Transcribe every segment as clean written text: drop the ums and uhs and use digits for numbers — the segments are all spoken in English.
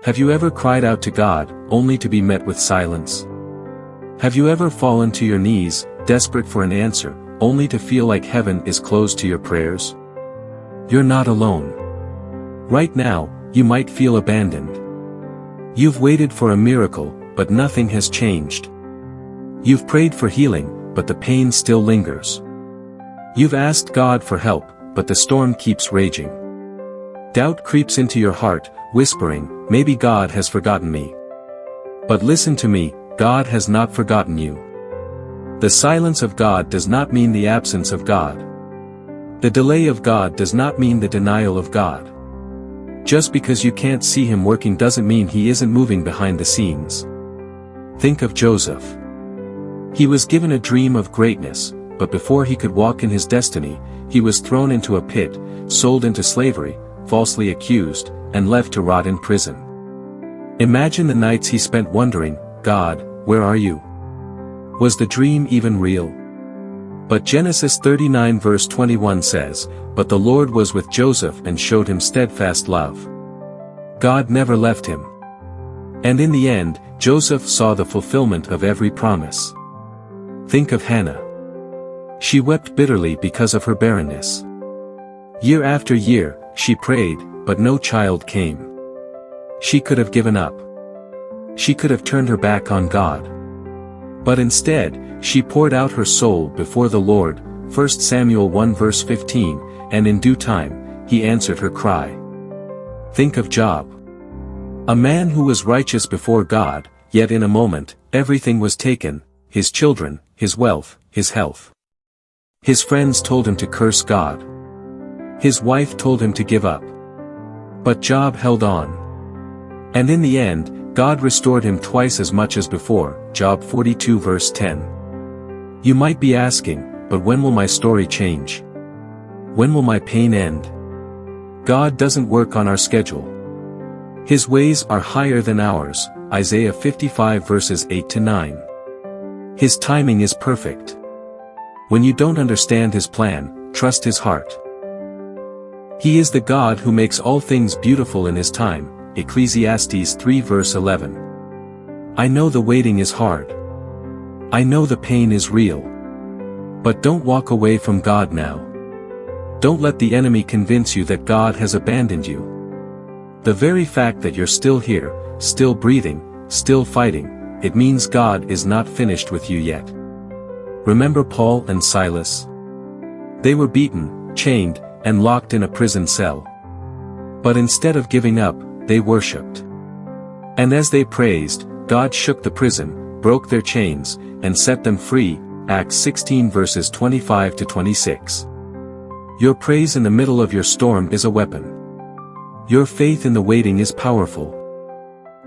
Have you ever cried out to God, only to be met with silence? Have you ever fallen to your knees, desperate for an answer, only to feel like heaven is closed to your prayers? You're not alone. Right now, you might feel abandoned. You've waited for a miracle, but nothing has changed. You've prayed for healing, but the pain still lingers. You've asked God for help, but the storm keeps raging. Doubt creeps into your heart, whispering, maybe God has forgotten me. But listen to me, God has not forgotten you. The silence of God does not mean the absence of God. The delay of God does not mean the denial of God. Just because you can't see Him working doesn't mean He isn't moving behind the scenes. Think of Joseph. He was given a dream of greatness, but before he could walk in his destiny, he was thrown into a pit, sold into slavery, falsely accused, and left to rot in prison. Imagine the nights he spent wondering, God, where are you? Was the dream even real? But Genesis 39 verse 21 says, "But the Lord was with Joseph and showed him steadfast love." God never left him. And in the end, Joseph saw the fulfillment of every promise. Think of Hannah. She wept bitterly because of her barrenness. Year after year, she prayed, but no child came. She could have given up. She could have turned her back on God. But instead, she poured out her soul before the Lord, 1 Samuel 1 verse 15, and in due time, He answered her cry. Think of Job. A man who was righteous before God, yet in a moment, everything was taken, his children, his wealth, his health. His friends told him to curse God. His wife told him to give up. But Job held on. And in the end, God restored him twice as much as before, Job 42 verse 10. You might be asking, but when will my story change? When will my pain end? God doesn't work on our schedule. His ways are higher than ours, Isaiah 55 verses 8 to 9. His timing is perfect. When you don't understand His plan, trust His heart. He is the God who makes all things beautiful in His time, Ecclesiastes 3 verse 11. I know the waiting is hard. I know the pain is real. But don't walk away from God now. Don't let the enemy convince you that God has abandoned you. The very fact that you're still here, still breathing, still fighting, it means God is not finished with you yet. Remember Paul and Silas? They were beaten, chained, and locked in a prison cell. But instead of giving up, they worshipped. And as they praised, God shook the prison, broke their chains, and set them free, Acts 16 verses 25 to 26. Your praise in the middle of your storm is a weapon. Your faith in the waiting is powerful.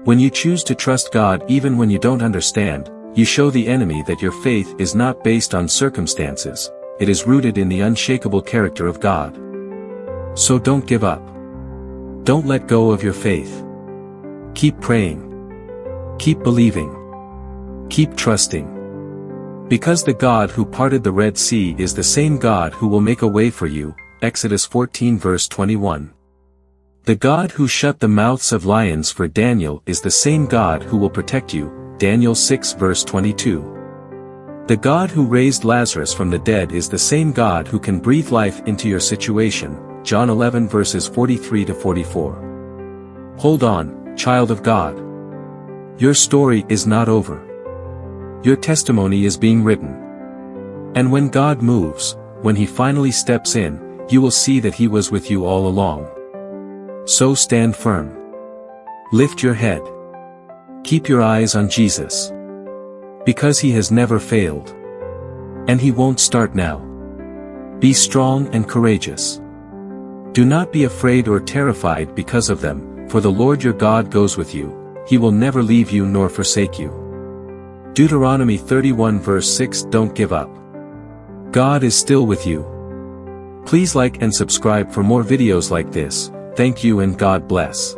When you choose to trust God even when you don't understand, you show the enemy that your faith is not based on circumstances, it is rooted in the unshakable character of God. So don't give up. Don't let go of your faith. Keep praying. Keep believing. Keep trusting. Because the God who parted the Red Sea is the same God who will make a way for you, Exodus 14 verse 21. The God who shut the mouths of lions for Daniel is the same God who will protect you, Daniel 6 verse 22. The God who raised Lazarus from the dead is the same God who can breathe life into your situation, John 11 verses 43 to 44. Hold on, child of God. Your story is not over. Your testimony is being written. And when God moves, when He finally steps in, you will see that He was with you all along. So stand firm. Lift your head. Keep your eyes on Jesus. Because He has never failed. And He won't start now. Be strong and courageous. Do not be afraid or terrified because of them, for the Lord your God goes with you, He will never leave you nor forsake you. Deuteronomy 31 verse 6. Don't give up. God is still with you. Please like and subscribe for more videos like this. Thank you and God bless.